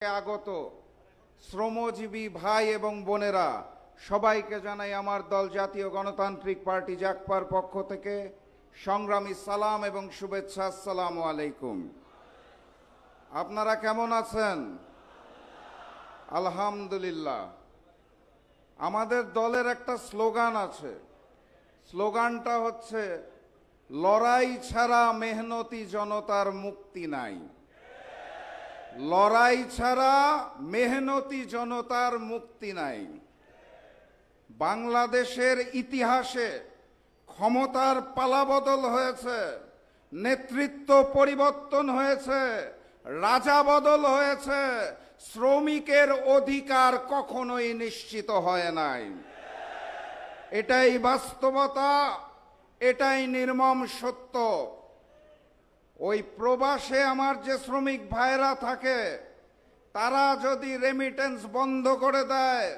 আগত শ্রমজীবী ভাই এবং বোনেরা সবাইকে জানাই আমার দল জাতীয় গণতান্ত্রিক পার্টি জাগপার পক্ষ থেকে সংগ্রামী সালাম এবং শুভেচ্ছা। আসসালামু আলাইকুম। আপনারা কেমন আছেন? আলহামদুলিল্লাহ। আমাদের দলের একটা স্লোগান আছে, স্লোগানটা হচ্ছে লড়াই ছাড়া মেহনতি জনতার মুক্তি নাই। লড়াই ছাড়া মেহনতি জনতার মুক্তি নাই। বাংলাদেশের ইতিহাসে ক্ষমতার পালাবদল হয়েছে, নেতৃত্ব পরিবর্তন হয়েছে, রাজা বদল হয়েছে, শ্রমিকের অধিকার কখনোই নিশ্চিত হয় নাই। এটাই বাস্তবতা, এটাই নির্মম সত্য। ওই প্রবাসে আমার যে শ্রমিক ভাইরা থাকে, তারা যদি রেমিটেন্স বন্ধ করে দেয়,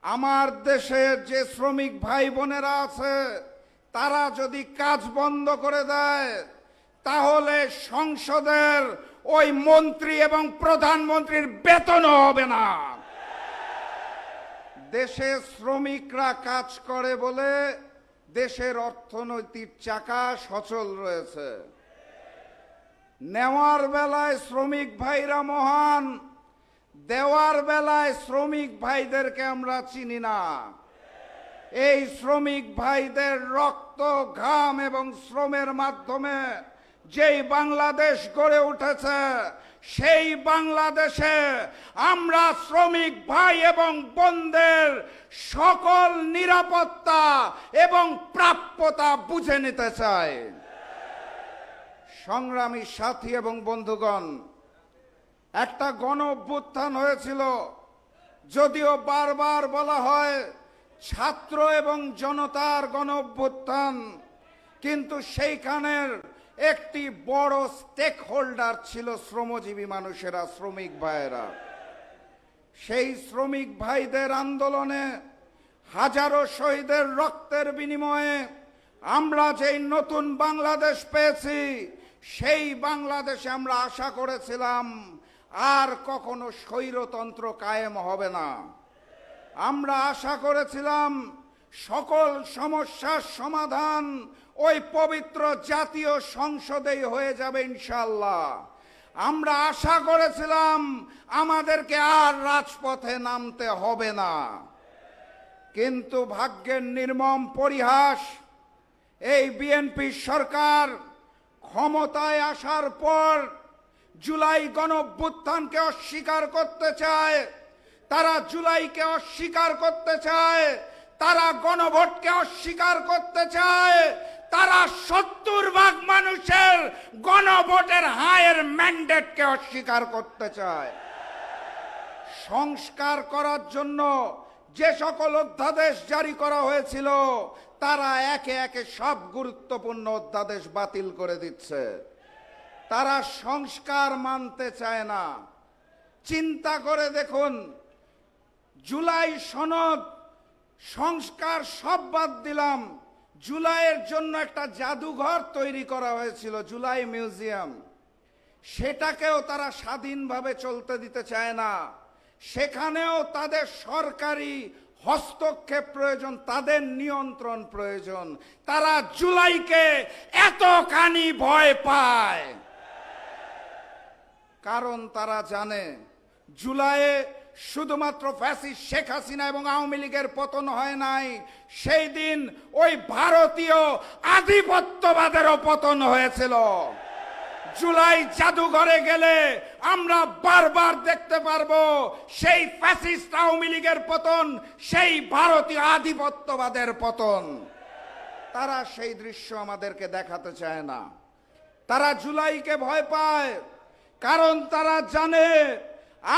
আমার দেশের যে শ্রমিক ভাই বোনেরা আছে তারা যদি কাজ বন্ধ করে দেয়, তাহলে সংসদের ওই মন্ত্রী এবং প্রধানমন্ত্রীর বেতনও হবে না। দেশে শ্রমিকরা কাজ করে বলে দেশের অর্থনৈতিক চাকা সচল রয়েছে। নেওয়ার বেলায় শ্রমিক ভাইরা মহান, দেওয়ার বেলায় শ্রমিক ভাইদেরকে আমরা চিনি না। এই শ্রমিক ভাইদের রক্ত, ঘাম এবং শ্রমের মাধ্যমে যেই বাংলাদেশ গড়ে উঠেছে, সেই বাংলাদেশে আমরা শ্রমিক ভাই এবং বোনদের সকল নিরাপত্তা এবং প্রাপ্যতা বুঝে নিতে চাই। সংগ্রামী সাথী এবং বন্ধুগণ, একটা গণ অভ্যুত্থান হয়েছিল, যদিও বারবার বলা হয় ছাত্র এবং জনতার গণ অভ্যুত্থান, কিন্তু সেইখানের একটি বড় স্টেক হোল্ডার ছিল শ্রমজীবী মানুষেরা, শ্রমিক ভাইয়েরা। সেই শ্রমিক ভাইদের আন্দোলনে হাজারো শহীদের রক্তের বিনিময়ে আমরা যেই নতুন বাংলাদেশ পেয়েছি, সেই বাংলাদেশে আমরা আশা করেছিলাম আর কখনো স্বৈরতন্ত্র কায়েম হবে না। আমরা আশা করেছিলাম সকল সমস্যার সমাধান ওই পবিত্র জাতীয় সংসদেই হয়ে যাবে ইনশাআল্লাহ। আমরা আশা করেছিলাম আমাদেরকে আর রাজপথে নামতে হবে না। কিন্তু ভাগ্যের নির্মম পরিহাস, এই বিএনপি সরকার ক্ষমতায় আসার পর জুলাই গণঅভ্যুত্থানকে অস্বীকার করতে চায়, তারা জুলাইকে অস্বীকার করতে চায়, তারা গণভোটকে অস্বীকার করতে চায়, তারা 70% মানুষের গণভোটের হায়ের ম্যান্ডেটকে অস্বীকার করতে চায়। সংস্কার করার জন্য যে সকল অধ্যাদেশ জারি করা হয়েছিল, তারা একে একে সব গুরুত্বপূর্ণ অধ্যাদেশ বাতিল করে দিচ্ছে। তারা সংস্কার মানতে চায় না। চিন্তা করে দেখুন, জুলাই সনদ সংস্কার সব বাদ দিলাম, জুলাইয়ের জন্য একটা জাদুঘর তৈরি করা হয়েছিল, জুলাই মিউজিয়াম, সেটাকেও তারা স্বাধীনভাবে চলতে দিতে চায় না। সেখানেও তাদের সরকারি হস্তক্ষেপ প্রয়োজন, তাদের নিয়ন্ত্রণ প্রয়োজন। তারা জুলাইকে এতখানি ভয় পায় কারণ তারা জানে জুলাইয়ে শুধুমাত্র ফ্যাসিস্ট শেখ হাসিনা এবং আওয়ামী লীগের পতন হয় নাই, সেই দিন ওই ভারতীয় আধিপত্যবাদেরও পতন হয়েছিল। জুলাই জাদুঘরে গেলে আমরা বারবার দেখতে পারবো সেই ফ্যাসিস্ট আওয়ামী লীগের পতন, সেই ভারতীয় আধিপত্যবাদের পতন। তারা সেই দৃশ্য আমাদেরকে দেখাতে চায় না। তারা জুলাইকে ভয় পায় কারণ তারা জানে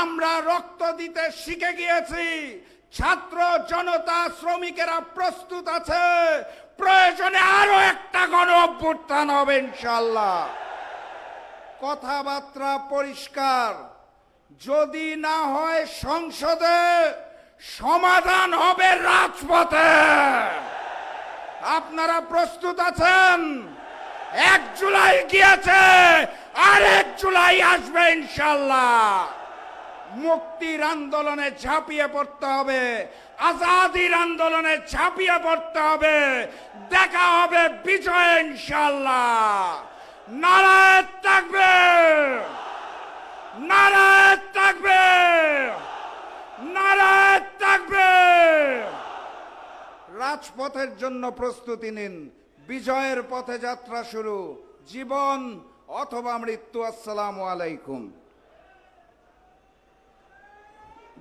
আমরা রক্ত দিতে শিখে গিয়েছি। ছাত্র জনতা শ্রমিকেরা প্রস্তুত আছে, প্রয়োজনে আরো একটা গণ অভ্যুত্থান হবে ইনশাআল্লাহ। কথাবার্তা পরিষ্কার, যদি না হয় সংসদে, সমাধান হবে রাজপথে। আপনারা প্রস্তুত আছেন? 1 জুলাই গিয়েছে, আর 1 জুলাই আসবে ইনশাআল্লাহ। মুক্তির আন্দোলনে ঝাঁপিয়ে পড়তে হবে, আজাদির আন্দোলনে ঝাঁপিয়ে পড়তে হবে। দেখা হবে বিজয় ইনশাআল্লাহ। নারায়ে তাকবীর, নারায়ে তাকবীর, নারায়ে তাকবীর। রাজপথের জন্য প্রস্তুতি নিন। বিজয়ের পথে যাত্রা শুরু। জীবন অথবা মৃত্যু। আসসালামু আলাইকুম।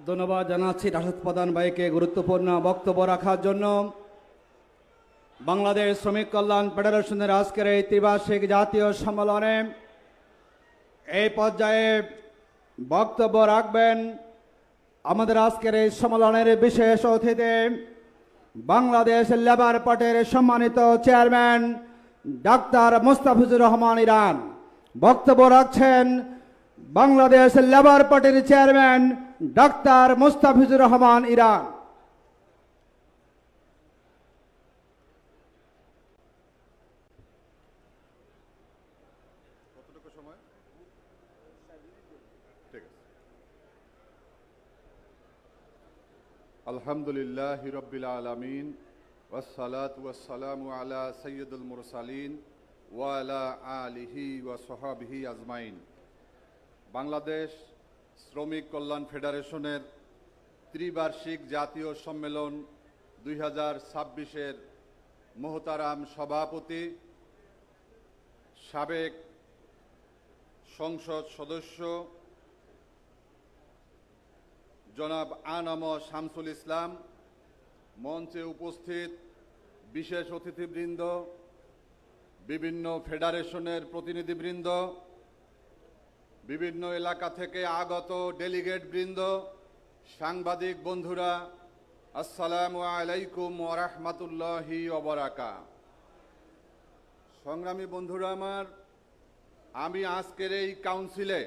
ধন্যবাদ জানাচ্ছি রাশেদ প্রধান ভাইকে গুরুত্বপূর্ণ বক্তব্য রাখার জন্য। বাংলাদেশ শ্রমিক কল্যাণ ফেডারেশনের আজকের এই ত্রিবার্ষিক জাতীয় সম্মেলনে এই পর্যায়ে বক্তব্য রাখবেন আমাদের আজকের এই সম্মেলনের বিশেষ অতিথি বাংলাদেশ লেবার পার্টির সম্মানিত চেয়ারম্যান ডাক্তার মোস্তাফিজুর রহমান ইরান। বক্তব্য রাখছেন বাংলাদেশ লেবার পার্টির চেয়ারম্যান ডাক্তার মোস্তাফিজুর রহমান ইরান। আলহামদুলিল্লাহ রাব্বিল আলামিন ওয়াসসালাতু ওয়াসসালামু আলা সাইয়্যিদুল মুরসালিন ওয়া আলা আলিহি ওয়া সাহবিহি আজমাইন। বাংলাদেশ শ্রমিক কল্যাণ ফেডারেশনের ত্রিবার্ষিক জাতীয় সম্মেলন 2026-এর মোহতারাম সভাপতি, সাবেক সংসদ সদস্য জনাব আনাম শামসুল ইসলাম, মঞ্চে উপস্থিত বিশেষ অতিথিবৃন্দ, বিভিন্ন ফেডারেশনের প্রতিনিধিবৃন্দ, বিভিন্ন এলাকা থেকে আগত ডেলিগেট বৃন্দ, সাংবাদিক বন্ধুরা, আসসালামু আলাইকুম ওয়া রাহমাতুল্লাহি ওয়া বারাকাতুহু। সংগ্রামী বন্ধুরা আমার, আমি আজকের এই কাউন্সিলে,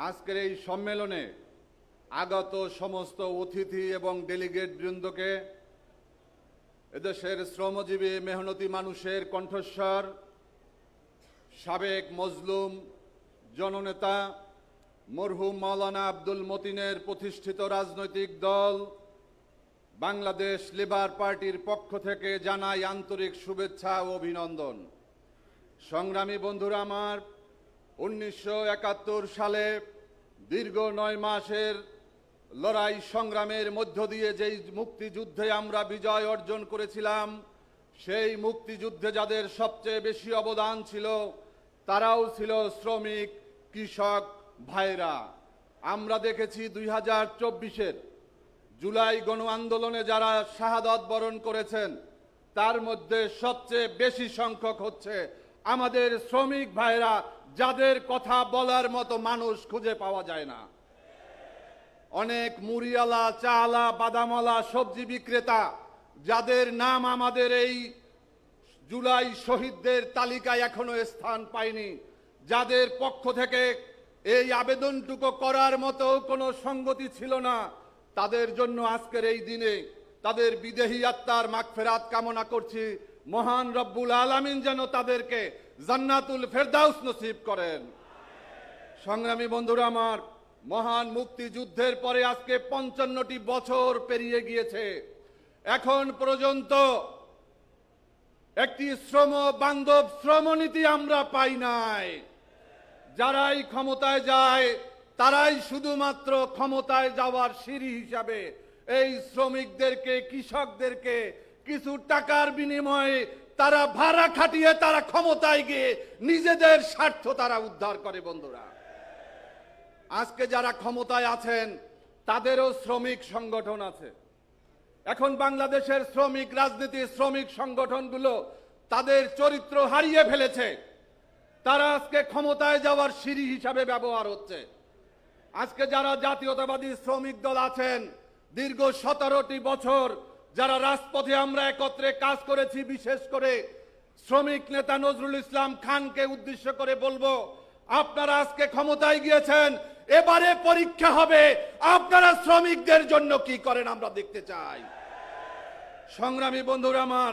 আজকের এই সম্মেলনে আগত সমস্ত অতিথি এবং ডেলিগেট বৃন্দকে এদেশের শ্রমজীবী মেহনতি মানুষের কণ্ঠস্বর, সাবেক মজলুম জননেতা মরহুম মাওলানা আব্দুল মতিনের প্রতিষ্ঠিত রাজনৈতিক দল বাংলাদেশ লেবার পার্টির পক্ষ থেকে জানাই আন্তরিক শুভেচ্ছা ও অভিনন্দন। সংগ্রামী বন্ধুরা আমার, 1971 সালে দীর্ঘ 9 মাসের লড়াই সংগ্রামের মধ্য দিয়ে যেই মুক্তিযুদ্ধে আমরা বিজয় অর্জন করেছিলাম, সেই মুক্তিযুদ্ধে যাদের সবচেয়ে বেশি অবদান ছিল তারাও ছিল শ্রমিক কৃষক ভাইরা। আমরা দেখেছি 2024-এর জুলাই গণ আন্দোলনে যারা শাহাদাত বরণ করেছেন তার মধ্যে সবচেয়ে বেশি সংখ্যক হচ্ছে আমাদের শ্রমিক ভাইরা, যাদের কথা বলার মতো মানুষ খুঁজে পাওয়া যায় না। অনেক মুড়িওয়ালা, চালা, বাদামওয়ালা, সবজি বিক্রেতা যাদের নাম আমাদের এই জুলাই শহীদদের তালিকায় এখনো স্থান পায়নি, যাদের পক্ষ থেকে এই আবেদনটুকু করার মতো কোনো সঙ্গতি ছিল না, তাদের জন্য আজকের এই দিনে তাদের বিদেহী আত্মার মাগফিরাত কামনা করছি। মহান রব্বুল আলামিন যেন তাদেরকে জান্নাতুল ফেরদাউস নসিব করেন। সংগ্রামী বন্ধুরা আমার, মহান মুক্তিযুদ্ধের পরে আজকে 55টি বছর পেরিয়ে গিয়েছে। এখন পর্যন্ত একটি শ্রম বান্ধব শ্রমনীতি আমরা পাই নাই। যারাই ক্ষমতায় যায় তারাই শুধুমাত্র ক্ষমতায় যাওয়ার সিঁড়ি হিসাবে এই শ্রমিকদেরকে, কৃষকদেরকে কিছু টাকার বিনিময়ে তারা ভাড়া খাটিয়ে তারা ক্ষমতায় গিয়ে নিজেদের স্বার্থ তারা উদ্ধার করে। বন্ধুরা, আজকে যারা ক্ষমতায় আছেন তাদেরও শ্রমিক সংগঠন আছে। এখন বাংলাদেশের শ্রমিক রাজনীতি, শ্রমিক সংগঠনগুলো তাদের চরিত্র হারিয়ে ফেলেছে। তারা আজকে ক্ষমতায় যাওয়ার সিঁড়ি হিসাবে ব্যবহার হচ্ছে। আজকে যারা জাতীয়তাবাদী শ্রমিক দল আছেন, দীর্ঘ 17টি বছর যারা রাজপথে আমরা একত্রে কাজ করেছি, বিশেষ করে শ্রমিক নেতা নজরুল ইসলাম খানকে উদ্দেশ্য করে বলবো, আপনারা আজকে ক্ষমতায় গিয়েছেন, এবারে পরীক্ষা হবে আপনারা শ্রমিকদের জন্য কি করেন, আমরা দেখতে চাই। সংগ্রামী বন্ধুরা আমার,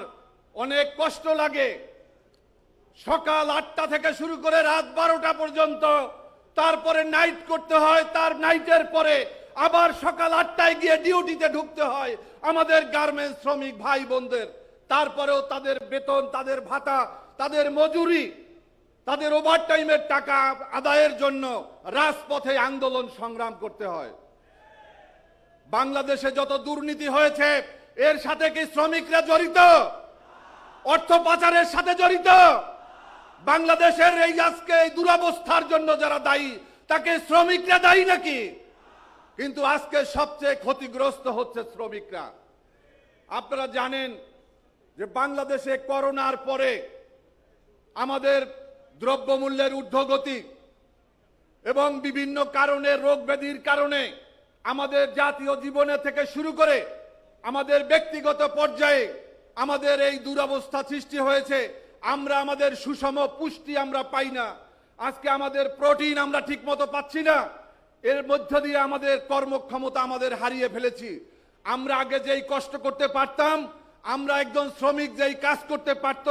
অনেক কষ্ট লাগে। সকাল 8টা থেকে শুরু করে রাত 12টা পর্যন্ত তারপরে নাইট করতে হয়, তার নাইটের পরে আবার সকাল 8টায় গিয়ে ডিউটিতে ঢুকতে হয় আমাদের গার্মেন্টস শ্রমিক ভাই বোনদের। তারপরেও তাদের বেতন, তাদের ভাতা, তাদের মজুরি, তাদের ওভারটাইমের টাকা আদায়ের জন্য রাজপথে আন্দোলন সংগ্রাম করতে হয়। বাংলাদেশে যত দুর্নীতি হয়েছে এর সাথে কি শ্রমিকরা জড়িত? অর্থ পাচারের সাথে জড়িত? বাংলাদেশের এই আজকে এই দুরবস্থার জন্য যারা দায়ী তাকে শ্রমিকরা দায়ী নাকি? কিন্তু আজকে সবচেয়ে ক্ষতিগ্রস্ত হচ্ছে শ্রমিকরা। আপনারা জানেন যে বাংলাদেশে করোনার পরে আমাদের দ্রব্যমূল্যের ঊর্ধ্বগতি এবং বিভিন্ন কারণে, রোগ ব্যাধির কারণে আমাদের জাতীয় জীবনে থেকে শুরু করে আমাদের ব্যক্তিগত পর্যায়ে আমাদের এই দুরবস্থা সৃষ্টি হয়েছে। আমরা আমাদের সুষম পুষ্টি আমরা পাই না, আজকে আমাদের প্রোটিন আমরা ঠিক মতো পাচ্ছি না। এর মধ্য দিয়ে আমাদের কর্মক্ষমতা আমাদের হারিয়ে ফেলেছি। আমরা আগে যেই কষ্ট করতে পারতাম, আমরা একজন শ্রমিক যেই কাজ করতে পারত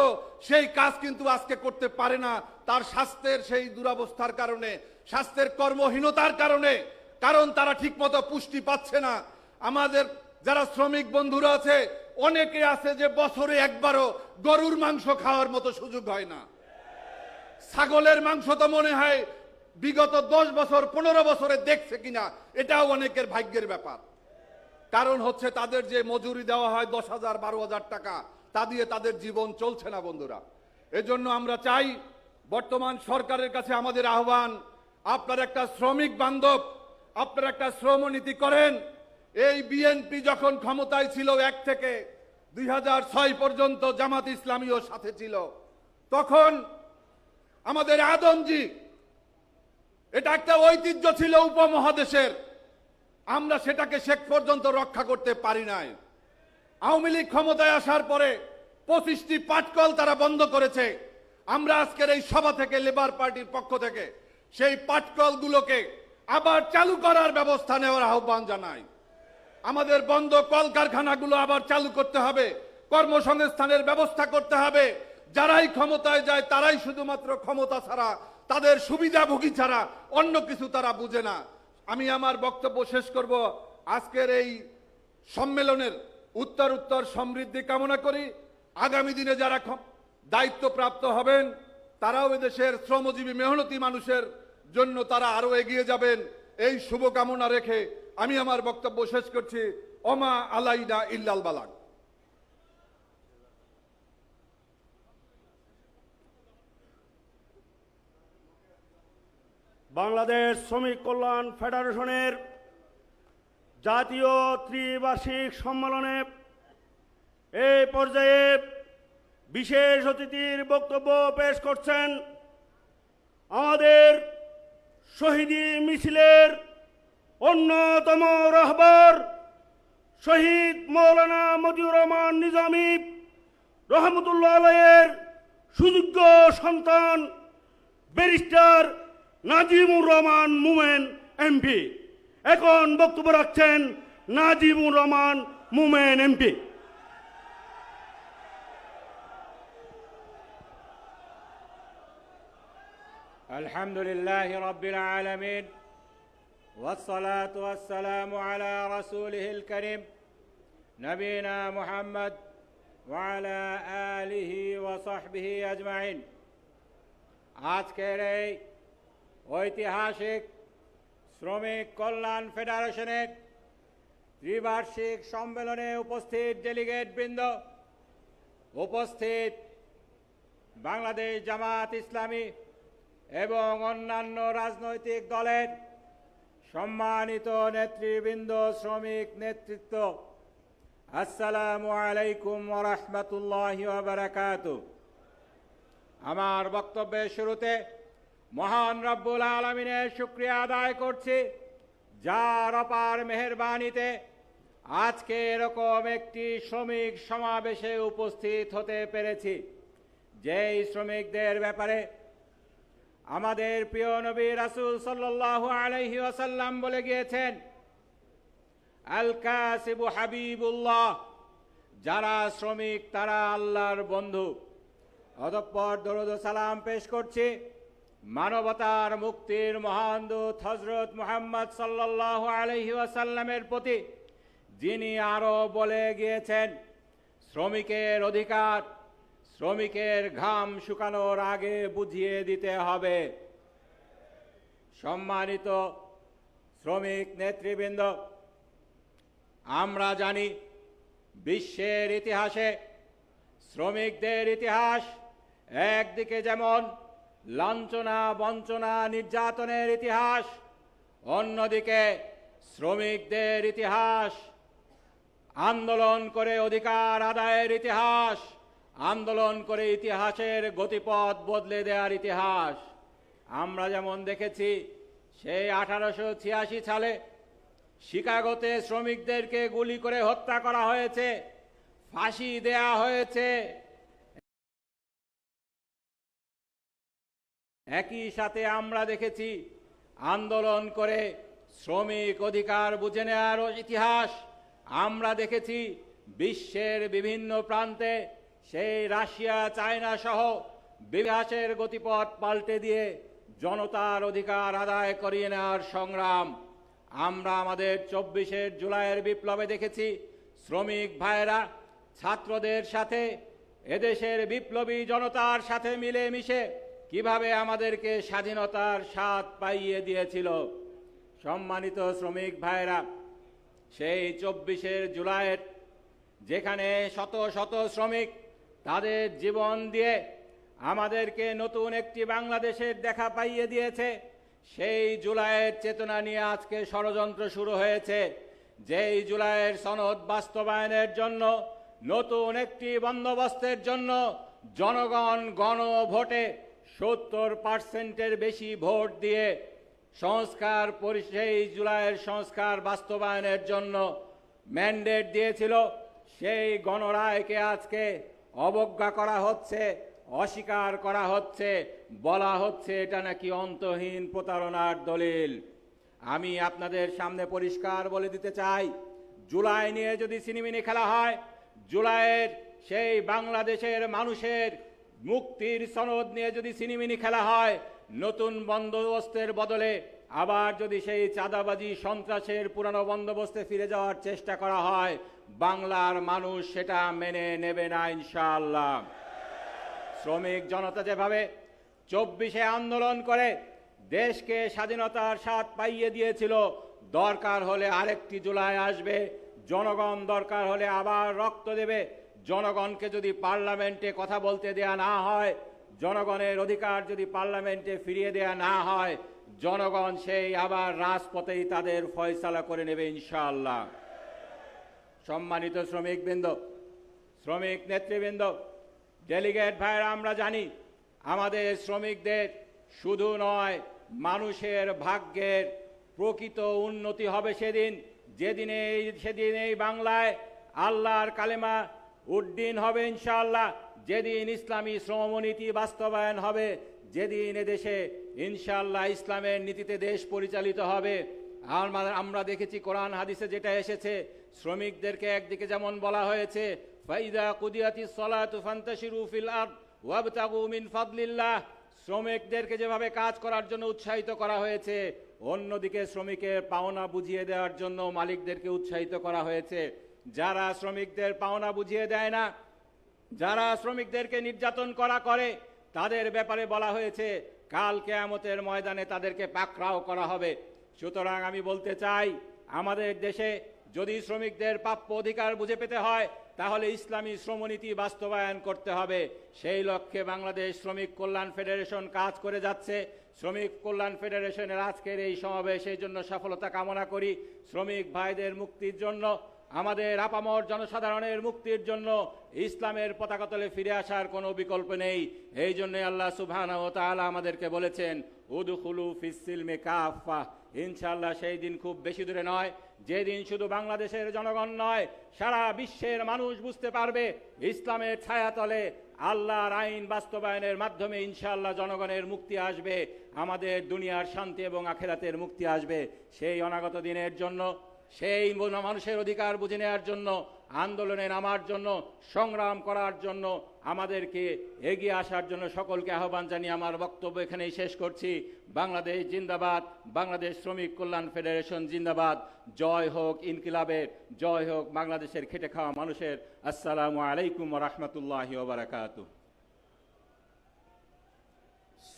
সেই কাজ কিন্তু আজকে করতে পারে না, তার স্বাস্থ্যের সেই দুরবস্থার কারণে, স্বাস্থ্যের কর্মহীনতার কারণে, কারণ তারা ঠিকমতো পুষ্টি পাচ্ছে না। আমাদের যারা শ্রমিক বন্ধুরা আছে অনেকে আছে যে বছরে একবারও গরুর মাংস খাওয়ার মতো সুযোগ হয় না। ছাগলের মাংস তো মনে হয় বিগত 10 বছর 15 বছরে দেখছে কিনা, এটাও অনেকের ভাগ্যের ব্যাপার। কারণ হচ্ছে তাদের যে মজুরি দেওয়া হয় 10,000 12,000 টাকা, তা দিয়ে তাদের জীবন চলছে না বন্ধুরা। এজন্য আমরা চাই, বর্তমান সরকারের কাছে আমাদের আহ্বান, আপনারা একটা শ্রমিক বান্ধব, আপনারা একটা শ্রমনীতি করেন। এই বিএনপি যখন ক্ষমতায় ছিল 1 থেকে 2006 পর্যন্ত জামাত ইসলামীও সাথে ছিল, তখন আমাদের আদমজি, এটা একটা ঐতিহ্য ছিল উপমহাদেশের, আমরা সেটাকে শেষ পর্যন্ত রক্ষা করতে পারি নাই। আওয়ামী লীগ ক্ষমতায় আসার পরে 25টি পাটকল তারা বন্ধ করেছে। আমরা আজকের এই সভা থেকে লেবার পার্টির পক্ষ থেকে সেই পাটকলগুলোকে আবার চালু করার ব্যবস্থা নেওয়ার আহ্বান জানাই। আমাদের বন্ধ কলকারখানাগুলো আবার চালু করতে হবে, কর্মসংস্থানের ব্যবস্থা করতে হবে। যারাই ক্ষমতায় যায় তারাই শুধুমাত্র ক্ষমতা ছাড়া, তাদের সুবিধাভোগী ছাড়া অন্য কিছু তারা বুঝে না। আমি আমার বক্তব্য শেষ করব। আজকের এই সম্মেলনের উত্তর সমৃদ্ধি কামনা করি। আগামী দিনে যারা দায়িত্বপ্রাপ্ত হবেন তারাও এদেশের শ্রমজীবী মেহনতি মানুষের জন্য তারা আরো এগিয়ে যাবেন, এই শুভকামনা রেখে আমি আমার বক্তব্য শেষ করছি। ওমা আলাইনা ইল্লাল বালাগ। বাংলাদেশ শ্রমিক কল্যাণ ফেডারেশনের জাতীয় ত্রিবার্ষিক সম্মেলনে এই পর্যায়ে বিশেষ অতিথির বক্তব্য পেশ করছেন আমাদের শহীদি মিছিলের অন্যতম রাহবার শহীদ মৌলানা মতিউর রহমান নিজামী রহমতুল্লাহ আলাইহির সুযোগ্য সন্তান ব্যারিস্টার নাজিমুর রহমান মোমেন এমপি। এখন বক্তব্য রাখছেন নাজিমুর রহমান মোমেন এমপি। আলহামদুলিল্লাহ রাব্বিল আলামিন والصلاة والسلام على رسوله الكريم نبينا محمد وعلى آله وصحبه أجمعين। আজকের এই ঐতিহাসিক শ্রমিক কল্যাণ ফেডারেশনের ত্রিবার্ষিক সম্মেলনে উপস্থিত ডেলিগেট বৃন্দ, উপস্থিত বাংলাদেশ জামাত ইসলামী এবং অন্যান্য রাজনৈতিক দলের সম্মানিত নেতৃবৃন্দ, শ্রমিক নেতৃত্ব, আসসালামু আলাইকুম ওয়া রাহমাতুল্লাহি ওয়া বারাকাতুহু। আমার বক্তব্যের শুরুতে মহান রব্বুল আলামিনের শুকরিয়া আদায় করছি, যার অপার মেহেরবানিতে আজকে এরকম একটি শ্রমিক সমাবেশে উপস্থিত হতে পেরেছি, যেই শ্রমিকদের ব্যাপারে আমাদের প্রিয় নবী রাসূল সাল্লাল্লাহু আলাইহি ওয়াসাল্লাম বলে গিয়েছেন, আল কাসিবু হাবিবুল্লাহ, যারা শ্রমিক তারা আল্লাহর বন্ধু। অতঃপর দরুদ ও সালাম পেশ করছি মানবতার মুক্তির মহান দূত হযরত মুহাম্মদ সাল্লাল্লাহু আলাইহি ওয়াসাল্লামের প্রতি, যিনি আরো বলে গিয়েছেন, শ্রমিকের অধিকার শ্রমিকের ঘাম শুকানোর আগে বুঝিয়ে দিতে হবে। সম্মানিত শ্রমিক নেতৃবৃন্দ, আমরা জানি বিশ্বের ইতিহাসে শ্রমিকদের ইতিহাস একদিকে যেমন লাঞ্ছনা, বঞ্চনা, নির্যাতনের ইতিহাস, অন্যদিকে শ্রমিকদের ইতিহাস আন্দোলন করে অধিকার আদায়ের ইতিহাস, আন্দোলন করে ইতিহাসের গতিপথ বদলে দেওয়ার ইতিহাস। আমরা যেমন দেখেছি সেই 1886 সালে শিকাগোতে শ্রমিকদেরকে গুলি করে হত্যা করা হয়েছে, ফাঁসি দেয়া হয়েছে। একই সাথে আমরা দেখেছি আন্দোলন করে শ্রমিক অধিকার বুঝে নেওয়ার ইতিহাস। আমরা দেখেছি বিশ্বের বিভিন্ন প্রান্তে সেই রাশিয়া, চায়না সহ ইতিহাসের গতিপথ পাল্টে দিয়ে জনতার অধিকার আদায় করিয়ে নেওয়ার সংগ্রাম। আমরা আমাদের 24 জুলাইয়ের বিপ্লবে দেখেছি শ্রমিক ভাইয়েরা ছাত্রদের সাথে, এদেশের বিপ্লবী জনতার সাথে মিলে মিশে কিভাবে আমাদেরকে স্বাধীনতার স্বাদ পাইয়ে দিয়েছিল। সম্মানিত শ্রমিক ভাইয়েরা, সেই 24 জুলাইয়ের যেখানে শত শত শ্রমিক তাদের জীবন দিয়ে আমাদেরকে নতুন একটি বাংলাদেশের দেখা পাইয়ে দিয়েছে, সেই জুলাইয়ের চেতনা নিয়ে আজকে ষড়যন্ত্র শুরু হয়েছে। যেই জুলাইয়ের সনদ বাস্তবায়নের জন্য, নতুন একটি বন্দোবস্তের জন্য জনগণ গণভোটে 70% বেশি ভোট দিয়ে সেই জুলাইয়ের সংস্কার বাস্তবায়নের জন্য ম্যান্ডেট দিয়েছিল, সেই গণরায়কে আজকে অবজ্ঞা করা হচ্ছে, অস্বীকার করা হচ্ছে, বলা হচ্ছে এটা নাকি অন্তহীন প্রতারণার দলিল। আমি আপনাদের সামনে পরিষ্কার বলে দিতে চাই, জুলাই নিয়ে যদি সিনেমিনি খেলা হয়, জুলাইয়ের সেই বাংলাদেশের মানুষের মুক্তির সনদ নিয়ে যদি সিনেমিনি খেলা হয়, নতুন বন্দোবস্তের বদলে আবার যদি সেই চাঁদাবাজি, সন্ত্রাসের পুরানো বন্দোবস্তে ফিরে যাওয়ার চেষ্টা করা হয়, বাংলার মানুষ সেটা মেনে নেবে না ইনশাআল্লাহ। শ্রমিক জনতা যেভাবে 24 আন্দোলন করে দেশকে স্বাধীনতার স্বাদ পাইয়ে দিয়েছিল, দরকার হলে আরেকটি জুলাই আসবে, জনগণ দরকার হলে আবার রক্ত দেবে। জনগণকে যদি পার্লামেন্টে কথা বলতে দেয়া না হয়, জনগণের অধিকার যদি পার্লামেন্টে ফিরিয়ে দেয়া না হয়, জনগণ সেই আবার রাজপথেই তাদের ফয়সালা করে নেবে ইনশাআল্লাহ। সম্মানিত শ্রমিকবৃন্দ, শ্রমিক নেতৃবৃন্দ, ডেলিগেট ভাইরা, আমরা জানি আমাদের শ্রমিকদের শুধু নয়, মানুষের ভাগ্যের প্রকৃত উন্নতি হবে সেদিন এই বাংলায় আল্লাহর কালেমা উড্ডীন হবে ইনশাআল্লাহ, যেদিন ইসলামী শ্রমনীতি বাস্তবায়ন হবে, যেদিন এদেশে ইনশাআল্লাহ ইসলামের নীতিতে দেশ পরিচালিত হবে। আমরা দেখেছি কোরআন হাদিসে যেটা এসেছে, শ্রমিকদেরকে একদিকে যেমন বলা হয়েছে ফাইদা কুদিয়াতিস সালাতু ফান্তাশিরু ফিল আরদ ওয়াবতাগু মিন ফাদলিল্লাহ, শ্রমিকদেরকে যেভাবে কাজ করার জন্য উৎসাহিত করা হয়েছে, অন্যদিকে শ্রমিকের পাওনা বুঝিয়ে দেওয়ার জন্য মালিকদেরকে উৎসাহিত করা হয়েছে। যারা শ্রমিকদের পাওনা বুঝিয়ে দেয় না, যারা শ্রমিকদেরকে নির্যাতন করে, তাদের ব্যাপারে বলা হয়েছে কাল কিয়ামতের ময়দানে তাদেরকে পাকড়াও করা হবে। সুতরাং আমি বলতে চাই, আমাদের দেশে যদি শ্রমিকদের প্রাপ্য অধিকার বুঝে পেতে হয়, তাহলে ইসলামী শ্রমনীতি বাস্তবায়ন করতে হবে। সেই লক্ষ্যে বাংলাদেশ শ্রমিক কল্যাণ ফেডারেশন কাজ করে যাচ্ছে। শ্রমিক কল্যাণ ফেডারেশনের আজকের এই সমাবেশের জন্য সফলতা কামনা করি। শ্রমিক ভাইদের মুক্তির জন্য, আমাদের আপামর জনসাধারণের মুক্তির জন্য ইসলামের পতাকা তলে ফিরে আসার কোনো বিকল্প নেই। এই জন্য আল্লাহ সুবহানাহু ওয়া তাআলা আমাদেরকে বলেছেন উদখুলু ফিস সিলমি কাফা। ইনশাআল্লাহ সেই দিন খুব বেশি দূরে নয়, যেদিন শুধু বাংলাদেশের জনগণ নয়, সারা বিশ্বের মানুষ বুঝতে পারবে ইসলামের ছায়াতলে আল্লাহর আইন বাস্তবায়নের মাধ্যমে ইনশাআল্লাহ জনগণের মুক্তি আসবে, আমাদের দুনিয়ার শান্তি এবং আখিরাতের মুক্তি আসবে। সেই অনাগত দিনের জন্য, সেই মানুষের অধিকার বুঝে নেওয়ার জন্য, আন্দোলনে নামার জন্য, সংগ্রাম করার জন্য আমাদেরকে এগিয়ে আসার জন্য সকলকে আহ্বান জানিয়ে আমার বক্তব্য এখানেই শেষ করছি। বাংলাদেশ জিন্দাবাদ, বাংলাদেশ শ্রমিক কল্যাণ ফেডারেশন জিন্দাবাদ। জয় হোক ইনকিলাবের, জয় হোক বাংলাদেশের খেটে খাওয়া মানুষের। আসসালামু আলাইকুম ওয়া রাহমাতুল্লাহি ওয়া বারাকাতুহু।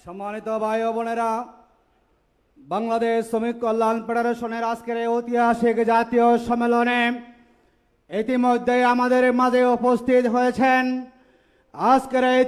সম্মানিত ভাই ও বোনেরা, বাংলাদেশ শ্রমিক কল্যাণ ফেডারেশনের আজকের এই ঐতিহাসিক জাতীয় সম্মেলনে ইতিমধ্যে আমাদের মাঝে উপস্থিত হয়েছেন আজকের এই